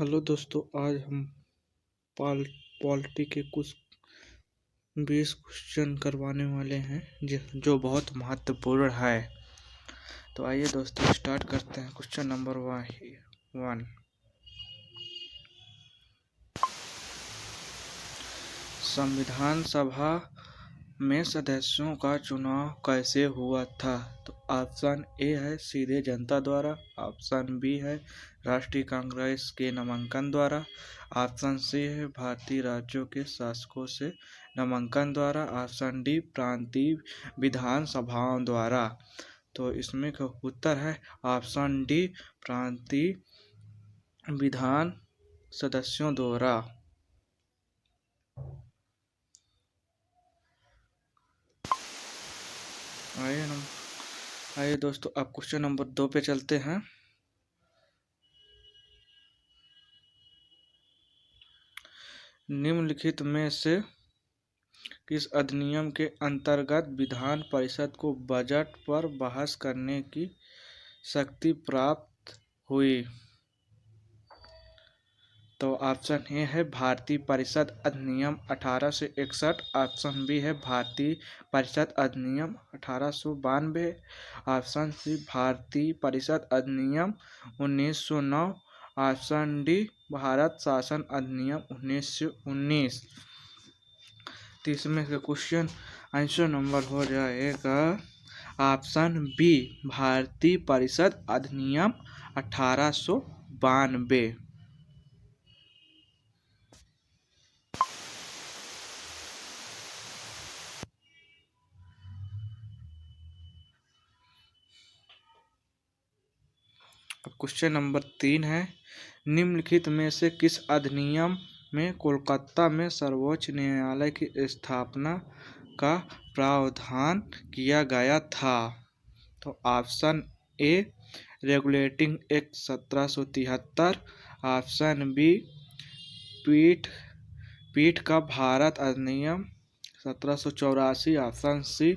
Hello दोस्तों, आज हम पॉल पॉलिटी के कुछ 20 क्वेश्चन करवाने वाले हैं जो बहुत महत्वपूर्ण है। तो आइए दोस्तों स्टार्ट करते हैं। Question number 1। संविधान सभा में सदस्यों का चुनाव कैसे हुआ था? तो ऑप्शन ए है सीधे जनता द्वारा, ऑप्शन बी है राष्ट्रीय कांग्रेस के नामांकन द्वारा, ऑप्शन सी है भारतीय राज्यों के शासकों से नामांकन द्वारा, ऑप्शन डी प्रांतीय विधान सभाओं द्वारा। तो इसमें का उत्तर है ऑप्शन डी प्रांतीय विधान सदस्यों द्वारा। आइए दोस्तों अब क्वेश्चन नंबर 2 पे चलते हैं। निम्नलिखित में से किस अधिनियम के अंतर्गत विधान परिषद को बजट पर बहस करने की शक्ति प्राप्त हुई? तो ऑप्शन ए है भारतीय परिषद अधिनियम 1861, ऑप्शन बी है भारतीय परिषद अधिनियम 1892, ऑप्शन सी भारतीय परिषद अधिनियम 1909, ऑप्शन डी भारत शासन अधिनियम 1919। तो इसमें से क्वेश्चन आंसर नंबर हो जाएगा ऑप्शन बी भारतीय परिषद अधिनियम 1892। अब क्वेश्चन नंबर 3 है, निम्नलिखित में से किस अधिनियम में कोलकाता में सर्वोच्च न्यायालय की स्थापना का प्रावधान किया गया था? तो option A regulating act 1773, option B पीठ का भारत अधिनियम 1784, option C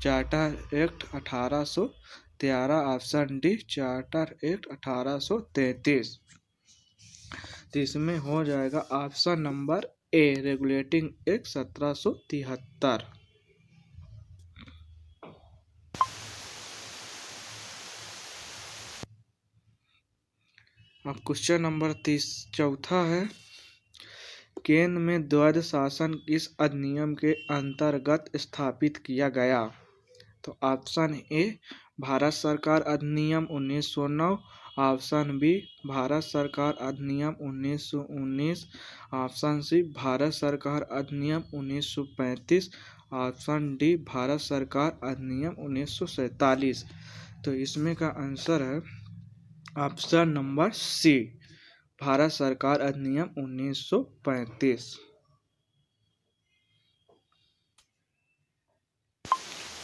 charter act 1813, option D charter act 1833। तो इसमें हो जाएगा option number A regulating act 1773। अब क्वेश्चन नंबर 4 है, केंद्र में द्वैध शासन किस अधिनियम के अंतर्गत स्थापित किया गया? तो ऑप्शन ए भारत सरकार अधिनियम 1909, ऑप्शन बी भारत सरकार अधिनियम 1919, ऑप्शन सी भारत सरकार अधिनियम 1935, ऑप्शन डी भारत सरकार अधिनियम 1947। तो इसमें का आंसर है ऑप्शन नंबर सी भारत सरकार अधिनियम 1935।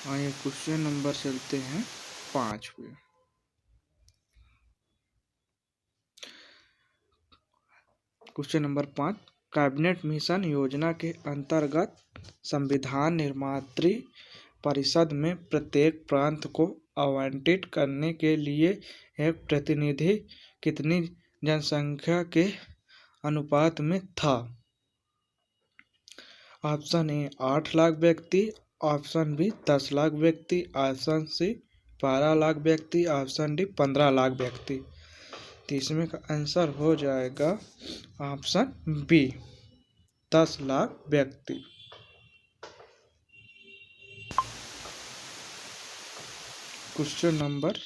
आइए क्वेश्चन नंबर चलते हैं 5 पे। क्वेश्चन नंबर 5, कैबिनेट मिशन योजना के अंतर्गत संविधान निर्मात्री परिषद में प्रत्येक प्रांत को आवंटित करने के लिए एक प्रतिनिधि कितनी जनसंख्या के अनुपात में था? ऑप्शन ए 8 लाख व्यक्ति, ऑप्शन बी 10 लाख व्यक्ति, ऑप्शन सी 12 लाख व्यक्ति, ऑप्शन डी 15 लाख व्यक्ति। तो इसमें का आंसर हो जाएगा ऑप्शन बी 10 लाख व्यक्ति। क्वेश्चन नंबर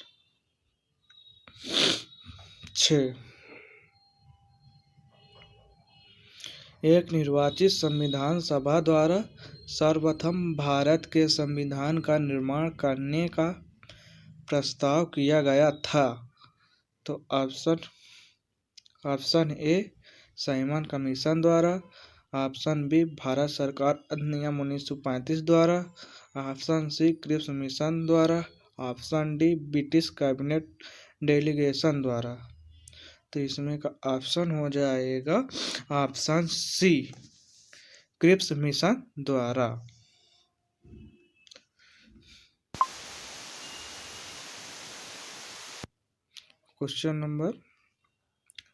6, एक निर्वाचित संविधान सभा द्वारा सर्वप्रथम भारत के संविधान का निर्माण करने का प्रस्ताव किया गया था? तो ऑप्शन ए साइमन कमीशन द्वारा, ऑप्शन बी भारत सरकार अधिनियम 1935 द्वारा, ऑप्शन सी क्रिप्स मिशन द्वारा, option D British cabinet delegation द्वारा। तो इसमें का ऑप्शन हो जाएगा ऑप्शन सी क्रिप्स मिशन द्वारा। क्वेश्चन नंबर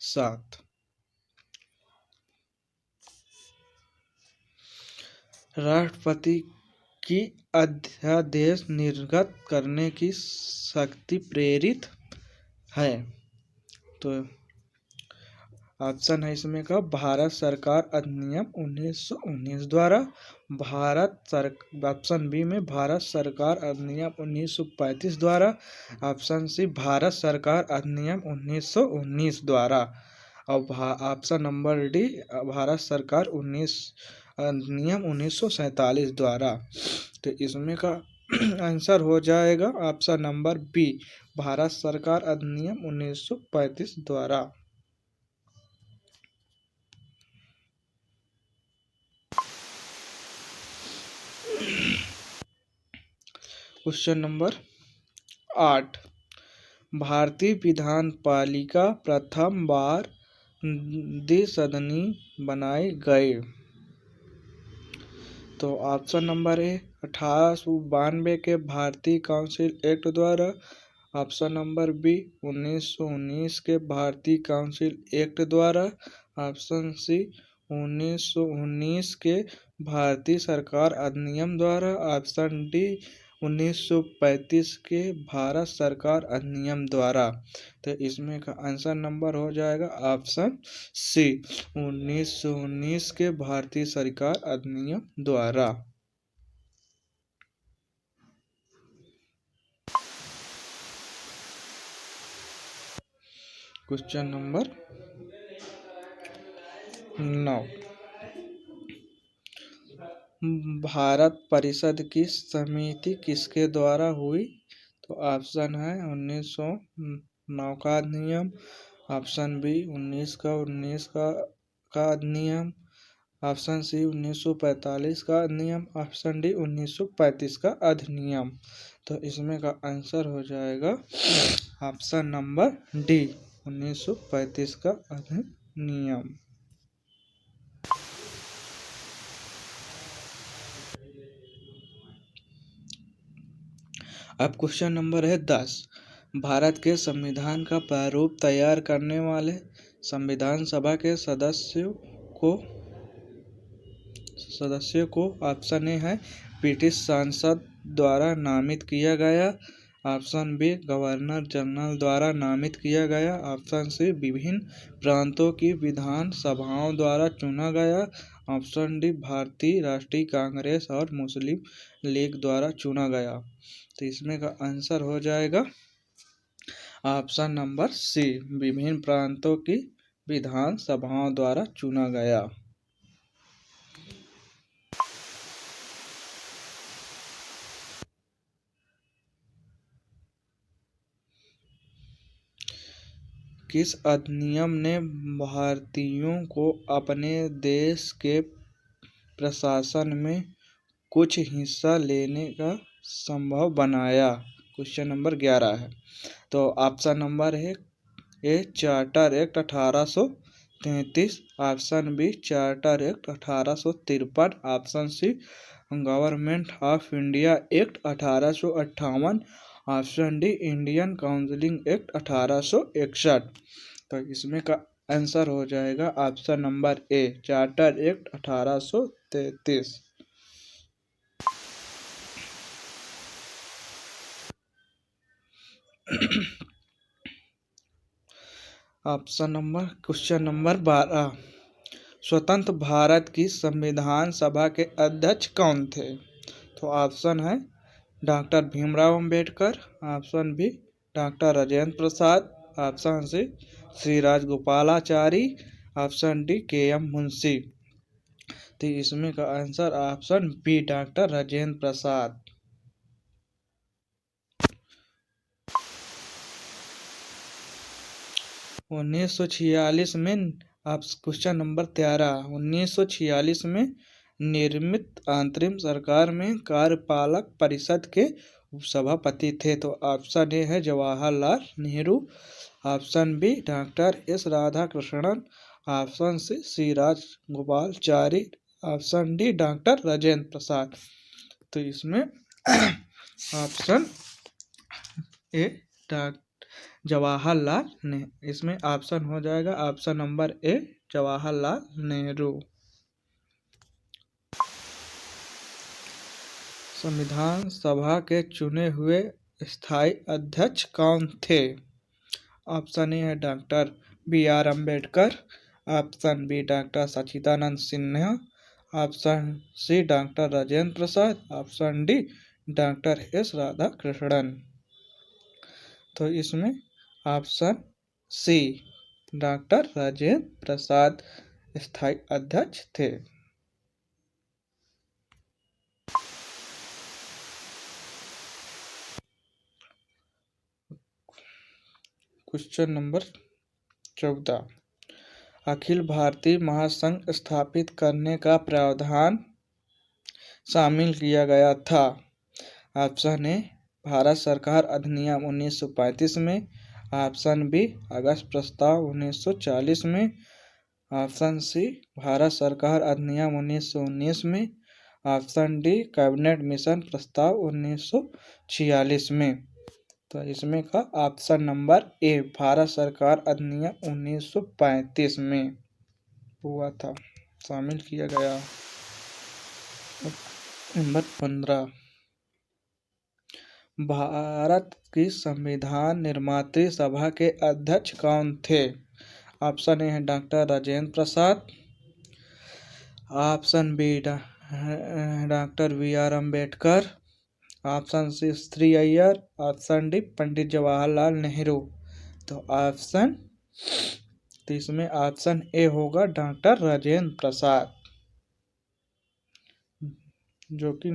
7, राष्ट्रपति की अध्यादेश निर्गत करने की शक्ति प्रेरित है। तो ऑप्शन है इसमें का भारत सरकार अधिनियम 1919 द्वारा, ऑप्शन बी में भारत सरकार अधिनियम 1935 द्वारा, ऑप्शन सी भारत सरकार अधिनियम 1919 द्वारा और ऑप्शन नंबर डी भारत सरकार अधिनियम 1947 द्वारा। तो इसमें का आंसर हो जाएगा ऑप्शन नंबर बी भारत सरकार अधिनियम 1935 द्वारा। क्वेश्चन नंबर 8, भारतीय विधान पालिका प्रथम बार द्विसदनी बनाए गए। तो ऑप्शन नंबर ए 1892 के भारतीय काउंसिल एक्ट द्वारा, ऑप्शन नंबर बी 1919 के भारतीय काउंसिल एक्ट द्वारा, ऑप्शन सी 1919 के भारतीय सरकार अधिनियम द्वारा, ऑप्शन डी 1935 के भारत सरकार अधिनियम द्वारा। तो इसमें का आंसर नंबर हो जाएगा ऑप्शन सी 1919 के भारतीय सरकार अधिनियम द्वारा। क्वेश्चन नंबर 9, भारत परिषद की समिति किसके द्वारा हुई। तो ऑप्शन है 1909 का अधिनियम, ऑप्शन बी 1919 का अधिनियम, ऑप्शन सी 1945 का अधिनियम, ऑप्शन डी 1935 का अधिनियम। तो इसमें का आंसर हो जाएगा ऑप्शन नंबर डी 1935 का अधिनियम। अब क्वेश्चन नंबर है 10, भारत के संविधान का प्रारूप तैयार करने वाले संविधान सभा के सदस्यों को ऑप्शन ए है ब्रिटिश संसद द्वारा नामित किया गया, ऑप्शन बी गवर्नर जनरल द्वारा नामित किया गया, ऑप्शन सी विभिन्न प्रांतों की विधान सभाओं द्वारा चुना गया, ऑप्शन डी भारतीय राष्ट्रीय कांग्रेस और मुस्लिम लीग द्वारा चुना गया। तो इसमें का आंसर हो जाएगा ऑप्शन नंबर सी विभिन्न प्रांतों की विधान सभाओं द्वारा चुना गया। किस अधिनियम ने भारतीयों को अपने देश के प्रशासन में कुछ हिस्सा लेने का संभव बनाया। क्वेश्चन नंबर 11 है। तो ऑप्शन नंबर है A charter act 1833, option B charter act 1853, option C government of India act 1858, option D Indian councilling act 1861। तो इसमें का आंसर हो जाएगा option number A charter act 1833। Question number 12, स्वतंत्र भारत की संविधान सभा के अध्यक्ष कौन थे। तो ऑप्शन है doctor Bhimrao Ambedkar, option B doctor Rajendra Prasad, option C Shri Rajagopalachari, option D K M. Munshi. तो इसमें का answer option B doctor Rajendra Prasad. उन्नीस सौ छियालीस में क्वेश्चन नंबर 13, 1946 में निर्मित अंतरिम सरकार में कार्यपालक परिषद के उपसभापति थे। तो ऑप्शन ए है Jawaharlal Nehru, option B doctor S Radhakrishnan, option C Rajagopalachari, option D doctor Rajendra Prasad. तो इसमें ऑप्शन ए जवाहरलाल नेहरू, इसमें ऑप्शन हो जाएगा ऑप्शन नंबर ए जवाहरलाल नेहरू। संविधान सभा के चुने हुए स्थायी अध्यक्ष कौन थे? ऑप्शन ए है doctor B.R. Ambedkar, option B doctor Sachchidanand Sinha, option C doctor Rajendra Prasad, option D doctor S. Radhakrishnan. तो इसमें option C doctor Rajendra Prasad स्थायी अध्यक्ष थे। क्वेश्चन नंबर 14, अखिल भारतीय महासंघ स्थापित करने का प्रावधान शामिल किया गया था। ऑप्शन ए भारत सरकार अधिनियम 1935 में, ऑप्शन बी अगस्त प्रस्ताव 1940 में, ऑप्शन सी भारत सरकार अधिनियम 1919 में, ऑप्शन डी कैबिनेट मिशन प्रस्ताव 1946 में। तो इसमें का ऑप्शन नंबर ए भारत सरकार अधिनियम 1935 में हुआ था, शामिल किया गया। नंबर 15, भारत की संविधान निर्मात्री सभा के अध्यक्ष कौन थे? ऑप्शन ए है doctor Rajendra Prasad, option B doctor B.R. Ambedkar, option C Shri Iyer, option D Pandit Jawaharlal Nehru. तो इसमें ऑप्शन ए होगा डॉक्टर राजेंद्र प्रसाद, जो कि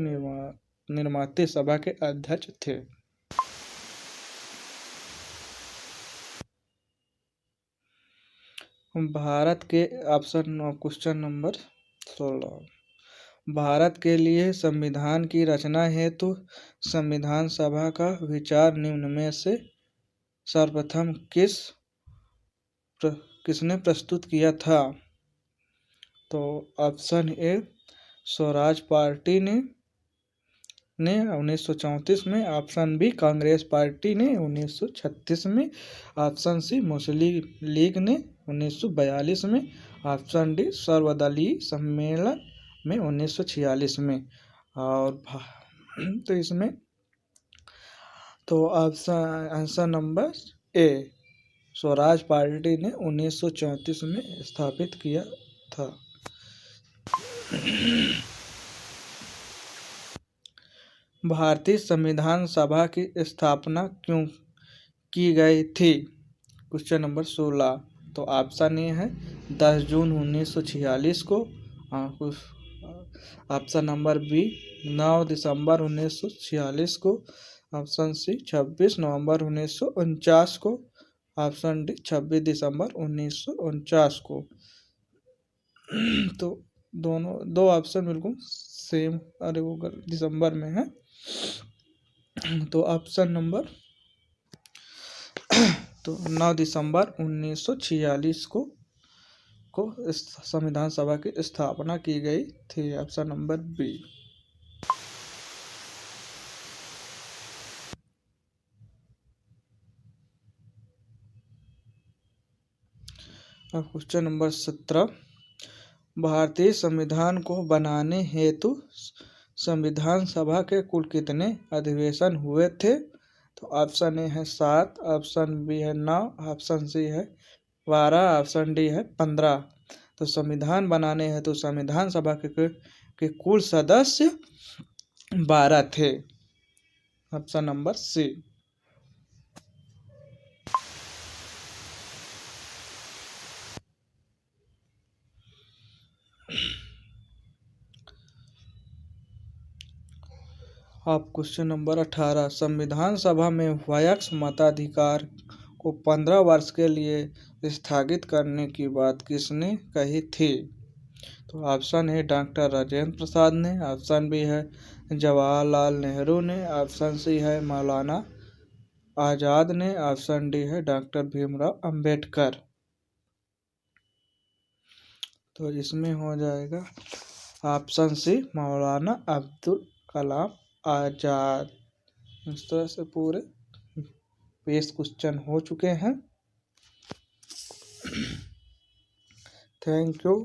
निर्माती सभा के अध्यक्ष थे। भारत के क्वेश्चन नंबर 16, भारत के लिए संविधान की रचना हेतु संविधान सभा का विचार निम्न में से सर्वप्रथम किसने प्रस्तुत किया था? तो ऑप्शन ए स्वराज पार्टी ने 1934 में, ऑप्शन बी कांग्रेस पार्टी ने 1936 में, ऑप्शन सी मुस्लिम लीग ने 1942 में, ऑप्शन डी सर्वदलीय सम्मेलन में 1946 में। और तो इसमें तो option answer number A Swaraj party ने 1934 में स्थापित किया था। भारतीय संविधान सभा की स्थापना क्यों की गई थी? क्वेश्चन नंबर 16, तो ऑप्शन ए है 10 जून 1946 को, ऑप्शन नंबर बी 9 दिसंबर 1946 को, ऑप्शन सी 26 नवंबर 1949 को, ऑप्शन डी 26 दिसंबर 1949 को। तो दोनों दो ऑप्शन बिल्कुल सेम, अरे वो दिसंबर में है। तो ऑप्शन नंबर 9 दिसंबर 1946 को इस संविधान सभा की स्थापना की गई थी, ऑप्शन नंबर बी। अब क्वेश्चन नंबर 17, भारतीय संविधान को बनाने हेतु संविधान सभा के कुल कितने अधिवेशन हुए थे? तो ऑप्शन ए है 7, ऑप्शन बी है 9, ऑप्शन सी है 12, ऑप्शन डी है 15। तो संविधान बनाने हेतु संविधान सभा के कुल सदस्य 12 थे, ऑप्शन नंबर सी। अब क्वेश्चन नंबर 18, संविधान सभा में वयस्क मताधिकार को 15 वर्ष के लिए स्थगित करने की बात किसने कही थी? तो ऑप्शन है डॉक्टर राजेंद्र प्रसाद ने, ऑप्शन बी है जवाहरलाल नेहरू ने, ऑप्शन सी है मौलाना आजाद ने, ऑप्शन डी है डॉक्टर भीमराव अंबेडकर। तो इसमें हो जाएगा ऑप्शन सी मौलाना अब्दुल कलाम आजाद। इस तरह से पूरे 20 क्वेश्चन हो चुके हैं। Thank you.